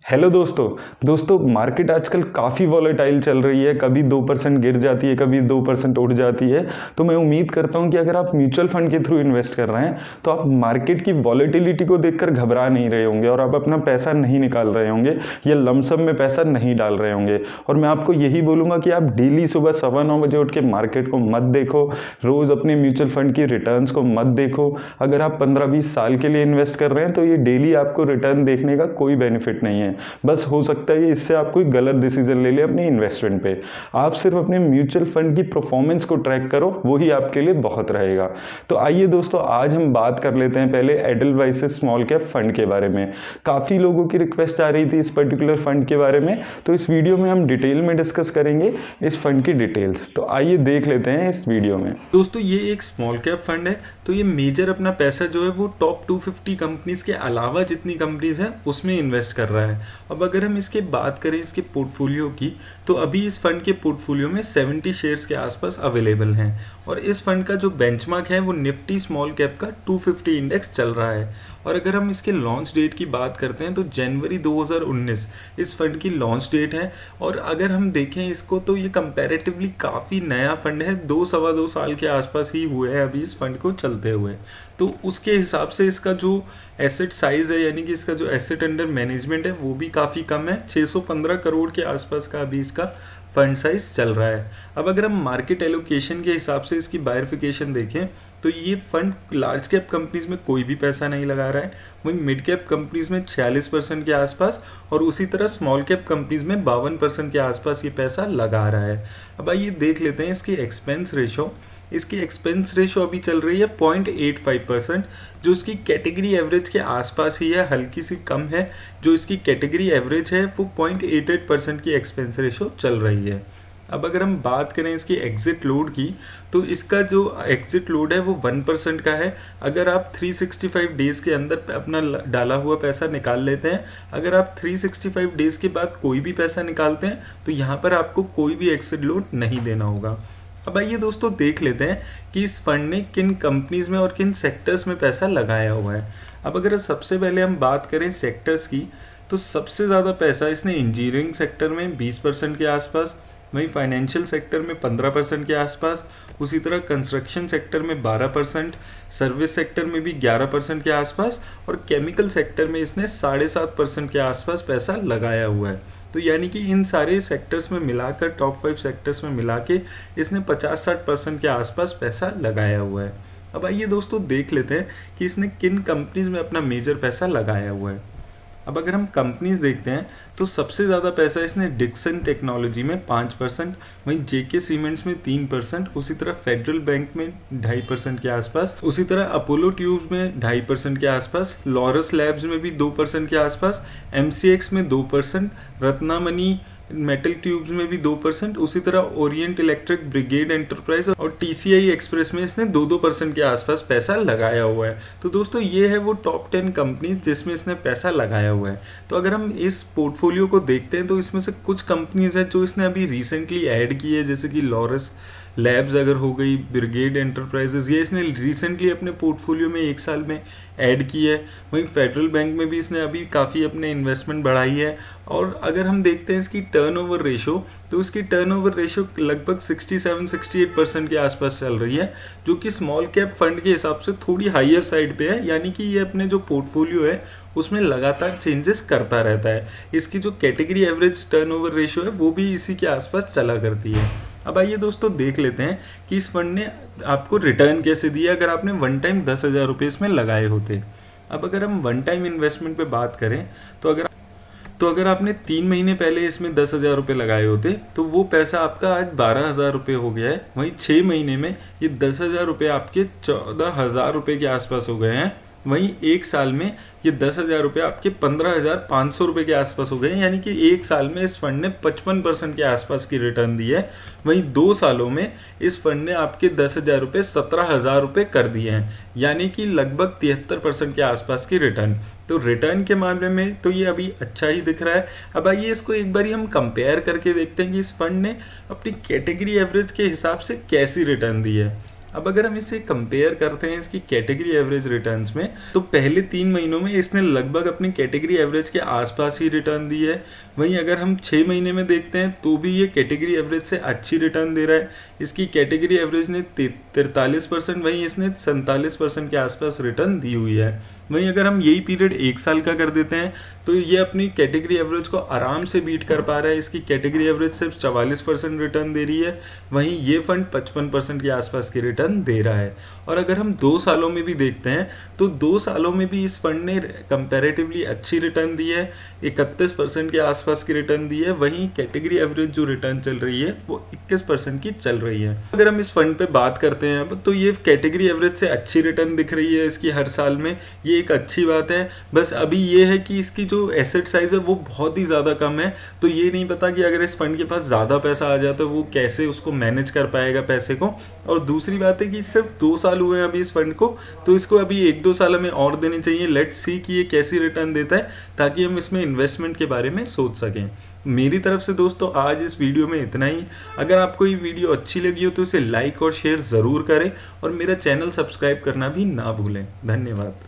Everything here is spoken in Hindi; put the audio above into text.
हेलो दोस्तों मार्केट आजकल काफ़ी वॉलेटाइल चल रही है। कभी 2% गिर जाती है, कभी 2% उठ जाती है। तो मैं उम्मीद करता हूं कि अगर आप म्यूचुअल फंड के थ्रू इन्वेस्ट कर रहे हैं तो आप मार्केट की वॉलेटिलिटी को देखकर घबरा नहीं रहे होंगे और आप अपना पैसा नहीं निकाल रहे होंगे या लमसम में पैसा नहीं डाल रहे होंगे। और मैं आपको यही बोलूँगा कि आप डेली सुबह 9:15 बजे उठ के मार्केट को मत देखो, रोज़ अपने म्यूचुअल फंड की रिटर्न्स को मत देखो। अगर आप 15-20 साल के लिए इन्वेस्ट कर रहे हैं तो ये डेली आपको रिटर्न देखने का कोई बेनिफिट नहीं है। बस हो सकता है कि इससे आप कोई गलत डिसीजन ले लें अपने इन्वेस्टमेंट पे। आप सिर्फ अपने म्यूचुअल फंड की परफॉर्मेंस को ट्रैक करो, वही आपके लिए बहुत रहेगा। तो आइए दोस्तों, आज हम बात कर लेते हैं पहले एडलवाइस स्मॉल कैप फंड के बारे में। काफ़ी लोगों की रिक्वेस्ट आ रही थी इस पर्टिकुलर फंड के बारे में, तो इस वीडियो में हम डिटेल में डिस्कस करेंगे इस फंड की डिटेल्स। तो आइए देख लेते हैं इस वीडियो में। दोस्तों ये एक स्मॉल कैप फंड है, तो ये मेजर अपना पैसा जो है वो टॉप 250 कंपनीज के अलावा जितनी कंपनीज हैं उसमें इन्वेस्ट कर रहा है। अब अगर हम इसके बात करें इसके पोर्टफोलियो की, तो अभी इस फंड के पोर्टफोलियो में 70 शेयर्स के आसपास अवेलेबल हैं और इस फंड का जो बेंचमार्क है वो निफ्टी स्मॉल कैप का 250 इंडेक्स चल रहा है। और अगर हम इसके लॉन्च डेट की बात करते हैं तो जनवरी 2019 इस फंड की लॉन्च डेट है। और अगर हम देखें इसको तो ये कंपैरेटिवली काफ़ी नया फंड है, 2-2.25 साल के आसपास ही हुए हैं अभी इस फंड को चलते हुए। तो उसके हिसाब से इसका जो एसेट साइज है, यानी कि इसका जो एसेट अंडर मैनेजमेंट है वो भी काफ़ी कम है, 615 करोड़ के आसपास का अभी इसका फंड साइज चल रहा है। अब अगर हम मार्केट एलोकेशन के हिसाब से इसकी बायरफिकेशन देखें तो ये फंड लार्ज कैप कंपनीज में कोई भी पैसा नहीं लगा रहा है, वहीं मिड कैप कंपनीज में 46% के आसपास और उसी तरह स्मॉल कैप कंपनीज में 52% के आसपास ये पैसा लगा रहा है। अब आइए देख लेते हैं इसकी एक्सपेंस रेशो। इसकी एक्सपेंस रेशो अभी चल रही है 0.85%, जो इसकी कैटेगरी एवरेज के आसपास ही है, हल्की सी कम है। जो इसकी कैटेगरी एवरेज है वो 0.88% की एक्सपेंस रेशो चल रही है। अब अगर हम बात करें इसकी एग्जिट लोड की, तो इसका जो एग्जिट लोड है वो 1% का है। अगर आप 365 डेज के अंदर अपना डाला हुआ पैसा निकाल लेते हैं, अगर आप 365 डेज के बाद कोई भी पैसा निकालते हैं तो यहाँ पर आपको कोई भी एग्जिट लोड नहीं देना होगा। अब आइए दोस्तों देख लेते हैं कि इस फंड ने किन कंपनीज में और किन सेक्टर्स में पैसा लगाया हुआ है। अब अगर सबसे पहले हम बात करें सेक्टर्स की, तो सबसे ज़्यादा पैसा इसने इंजीनियरिंग सेक्टर में 20% के आसपास, वहीं फाइनेंशियल सेक्टर में 15% के आसपास, उसी तरह कंस्ट्रक्शन सेक्टर में 12%, सर्विस सेक्टर में भी 11% के आसपास और केमिकल सेक्टर में इसने 7.5% के आसपास पैसा लगाया हुआ है। तो यानी कि इन सारे सेक्टर्स में मिलाकर, टॉप 5 सेक्टर्स में मिला के इसने 50-60% के आसपास पैसा लगाया हुआ है। अब आइए दोस्तों देख लेते हैं कि इसने किन कंपनीज में अपना मेजर पैसा लगाया हुआ है। अब अगर हम कंपनीज देखते हैं तो सबसे ज़्यादा पैसा इसने डिक्सन टेक्नोलॉजी में 5%, वहीं जेके सीमेंट्स में 3%, उसी तरह फेडरल बैंक में 2.5% के आसपास, उसी तरह अपोलो ट्यूब्स में 2.5% के आसपास, लॉरस लैब्स में भी 2% के आसपास, एमसीएक्स में 2%, रत्नामनी मेटल ट्यूब्स में भी 2%, उसी तरह ओरिएंट इलेक्ट्रिक, ब्रिगेड एंटरप्राइज और टीसीआई एक्सप्रेस में इसने 2% के आसपास पैसा लगाया हुआ है। तो दोस्तों ये है वो टॉप 10 कंपनीज जिसमें इसने पैसा लगाया हुआ है। तो अगर हम इस पोर्टफोलियो को देखते हैं तो इसमें से कुछ कंपनीज है जो इसने अभी रिसेंटली ऐड की है, जैसे कि लॉरस लैब्स अगर हो गई, ब्रिगेड एंटरप्राइजेस, ये इसने रिसेंटली अपने पोर्टफोलियो में 1 साल में ऐड की है। वहीं फेडरल बैंक में भी इसने अभी काफ़ी अपने इन्वेस्टमेंट बढ़ाई है। और अगर हम देखते हैं इसकी टर्नओवर रेशो, तो इसकी टर्नओवर रेशो लगभग 67-68% के आसपास चल रही है, जो कि स्मॉल कैप फंड के हिसाब से थोड़ी हाईयर साइड पे है। यानी कि ये अपने जो पोर्टफोलियो है उसमें लगातार चेंजेस करता रहता है। इसकी जो कैटेगरी एवरेज टर्नओवर रेशो है वो भी इसी के आसपास चला करती है। अब आइए दोस्तों देख लेते हैं कि इस फंड ने आपको रिटर्न कैसे दिया अगर आपने वन टाइम 10,000 रुपये इसमें लगाए होते। अब अगर हम वन टाइम इन्वेस्टमेंट पे बात करें तो अगर आपने 3 महीने पहले इसमें 10,000 रुपये लगाए होते तो वो पैसा आपका आज 12,000 रुपये हो गया है। वहीं 6 महीने में ये 10,000 रुपये आपके 14,000 रुपये के आसपास हो गए हैं। वहीं 1 साल में ये 10,000 रुपये आपके 15,500 रुपये के आसपास हो गए हैं। यानी कि 1 साल में इस फंड ने 55% के आसपास की रिटर्न दी है। वहीं 2 सालों में इस फंड ने आपके 10,000 रुपये 17,000 रुपये कर दिए हैं, यानी कि लगभग 73% के आसपास की रिटर्न। तो रिटर्न के मामले में तो ये अभी अच्छा ही दिख रहा है। अब आइए इसको एक बारी हम कंपेयर करके देखते हैं कि इस फंड ने अपनी कैटेगरी एवरेज के हिसाब से कैसी रिटर्न दी है। अब अगर हम इसे कंपेयर करते हैं इसकी कैटेगरी एवरेज रिटर्न्स में, तो पहले 3 महीनों में इसने लगभग अपनी कैटेगरी एवरेज के आसपास ही रिटर्न दी है। वहीं अगर हम 6 महीने में देखते हैं तो भी ये कैटेगरी एवरेज से अच्छी रिटर्न दे रहा है। इसकी कैटेगरी एवरेज ने 43%, वहीं इसने 47% के आसपास रिटर्न दी हुई है। वहीं अगर हम यही पीरियड 1 साल का कर देते हैं तो ये अपनी कैटेगरी एवरेज को आराम से बीट कर पा रहा है। इसकी कैटेगरी एवरेज सिर्फ 44% रिटर्न दे रही है, वहीं ये फंड 55% के आसपास की रिटर्न दे रहा है। और अगर हम 2 सालों में भी देखते हैं तो 2 सालों में भी इस फंड ने कंपैरेटिवली अच्छी रिटर्न दी है, 31% के आसपास की रिटर्न दी है। वहीं कैटेगरी एवरेज जो रिटर्न चल रही है वो 21% की चल रही है। अगर हम इस फंड पे बात करते हैं अब, तो ये कैटेगरी एवरेज से अच्छी रिटर्न दिख रही है इसकी हर साल में, ये एक अच्छी बात है। बस अभी ये है कि इसकी जो एसेट साइज है वो बहुत ही ज़्यादा कम है, तो ये नहीं पता कि अगर इस फंड के पास ज़्यादा पैसा आ जाए तो वो कैसे उसको मैनेज कर पाएगा पैसे को। और दूसरी बात है कि सिर्फ 2 साल हुए हैं अभी इस फंड को, तो इसको अभी 1-2 साल हमें और देने चाहिए। लेट्स सी कि ये कैसी रिटर्न देता है, ताकि हम इसमें इन्वेस्टमेंट के बारे में सोच सकें। मेरी तरफ से दोस्तों आज इस वीडियो में इतना ही। अगर आपको ये वीडियो अच्छी लगी हो तो इसे लाइक और शेयर ज़रूर करें और मेरा चैनल सब्सक्राइब करना भी ना भूलें। धन्यवाद।